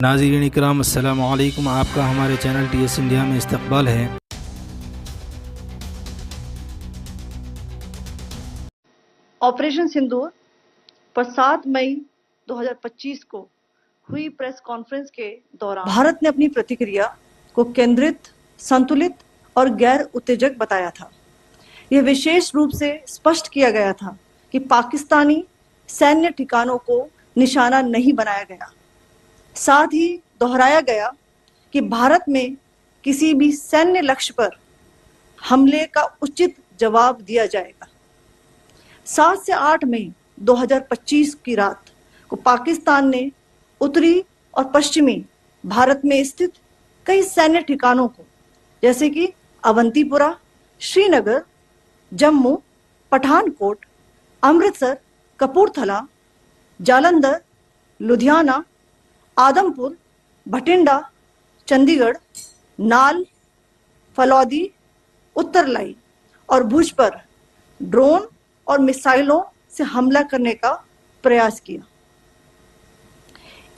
नाज़रीन इकराम अस्सलामु अलैकुम, आपका हमारे चैनल TS इंडिया में इस्तकबाल है। ऑपरेशन सिंदूर पर 7 मई 2025 को हुई प्रेस कॉन्फ्रेंस के दौरान भारत ने अपनी प्रतिक्रिया को केंद्रित, संतुलित और गैर उत्तेजक बताया था। यह विशेष रूप से स्पष्ट किया गया था कि पाकिस्तानी सैन्य ठिकानों को निशाना नहीं बनाया गया। साथ ही दोहराया गया कि भारत में किसी भी सैन्य लक्ष्य पर हमले का उचित जवाब दिया जाएगा। 7 से 8 मई 2025 की रात को पाकिस्तान ने उत्तरी और पश्चिमी भारत में स्थित कई सैन्य ठिकानों को, जैसे कि अवंतीपुरा, श्रीनगर, जम्मू, पठानकोट, अमृतसर, कपूरथला, जालंधर, लुधियाना, आदमपुर, भटिंडा, चंडीगढ़, नाल, फलौदी, उत्तरलाई और भुज पर ड्रोन और मिसाइलों से हमला करने का प्रयास किया।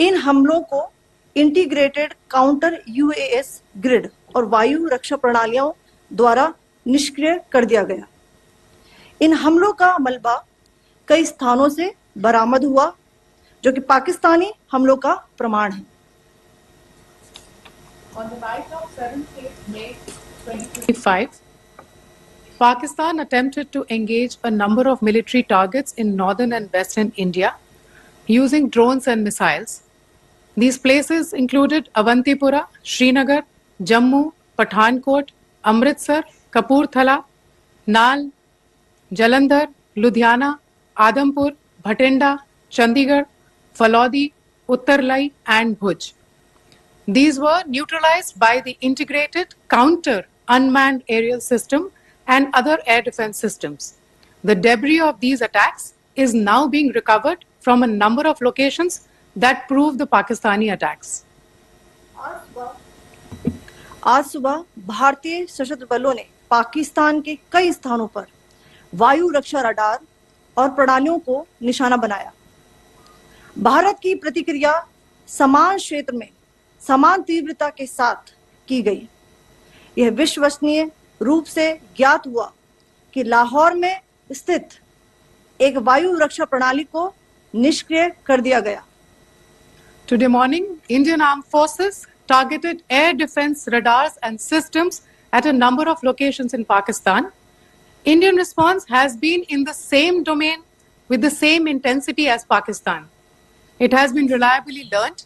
इन हमलों को इंटीग्रेटेड काउंटर UAS ग्रिड और वायु रक्षा प्रणालियों द्वारा निष्क्रिय कर दिया गया। इन हमलों का मलबा कई स्थानों से बरामद हुआ, जो कि पाकिस्तानी हमलों का प्रमाण है। On the night of 7th May 2025, Pakistan attempted to engage a number of military targets in northern and western India using drones and missiles. These places included Avantipura, Srinagar, Jammu, Pathankot, Amritsar, Kapurthala, Nal, Jalandhar, Ludhiana, Adampur, Bhatinda, Chandigarh, Falodi, Uttarlai and Bhuj. These were neutralized by the integrated counter unmanned aerial system and other air defense systems. The debris of these attacks is now being recovered from a number of locations that prove the Pakistani attacks. आज सुबह भारतीय सशस्त्र बलों ने पाकिस्तान के कई स्थानों पर वायु रक्षा रडार और प्रणालियों को निशाना बनाया। भारत की प्रतिक्रिया समान क्षेत्र में समान तीव्रता के साथ की गई। यह विश्वसनीय रूप से ज्ञात हुआ कि लाहौर में स्थित एक वायु रक्षा प्रणाली को निष्क्रिय कर दिया गया। Today morning, Indian Armed Forces targeted air defense radars and systems at a number of locations in Pakistan. Indian response has been in the same domain with the same intensity as Pakistan. It has been reliably learnt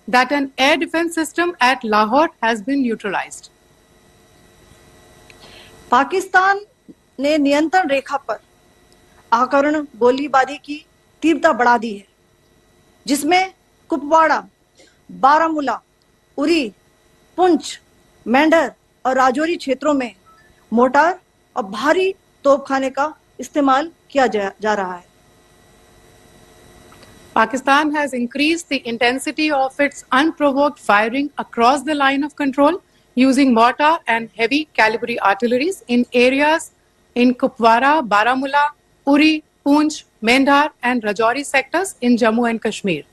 that an air defense system at Lahore has been neutralized. Pakistan ने नियंत्रण रेखा पर आकरण गोलीबारी की तीव्रता बढ़ा दी है, जिसमें कुपवाड़ा, बारामूला, उरी, पुंछ, मेंढर और राजौरी क्षेत्रों में मोर्टार और भारी तोपखाने का इस्तेमाल किया जा रहा है। Pakistan has increased the intensity of its unprovoked firing across the line of control using mortar and heavy calibre artilleries in areas in Kupwara, Baramulla, Uri, Poonch, Mendhar and Rajouri sectors in Jammu and Kashmir.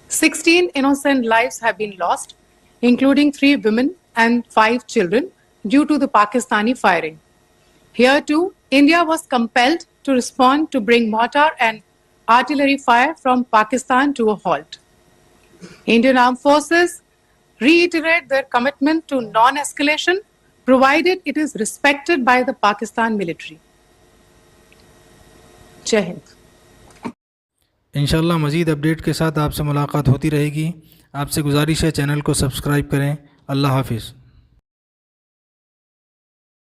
16 innocent lives have been lost, including 3 women and 5 children, due to the Pakistani firing. Here too, India was compelled to respond to bring mortar and artillery fire from Pakistan to a halt. Indian Armed Forces reiterate their commitment to non-escalation, provided it is respected by the Pakistan military. जय हिंद। इंशाल्लाह मज़ीद update के साथ आपसे मुलाकात होती रहेगी। आपसे गुजारिश है चैनल को सब्सक्राइब करें। अल्लाह हाफिज़।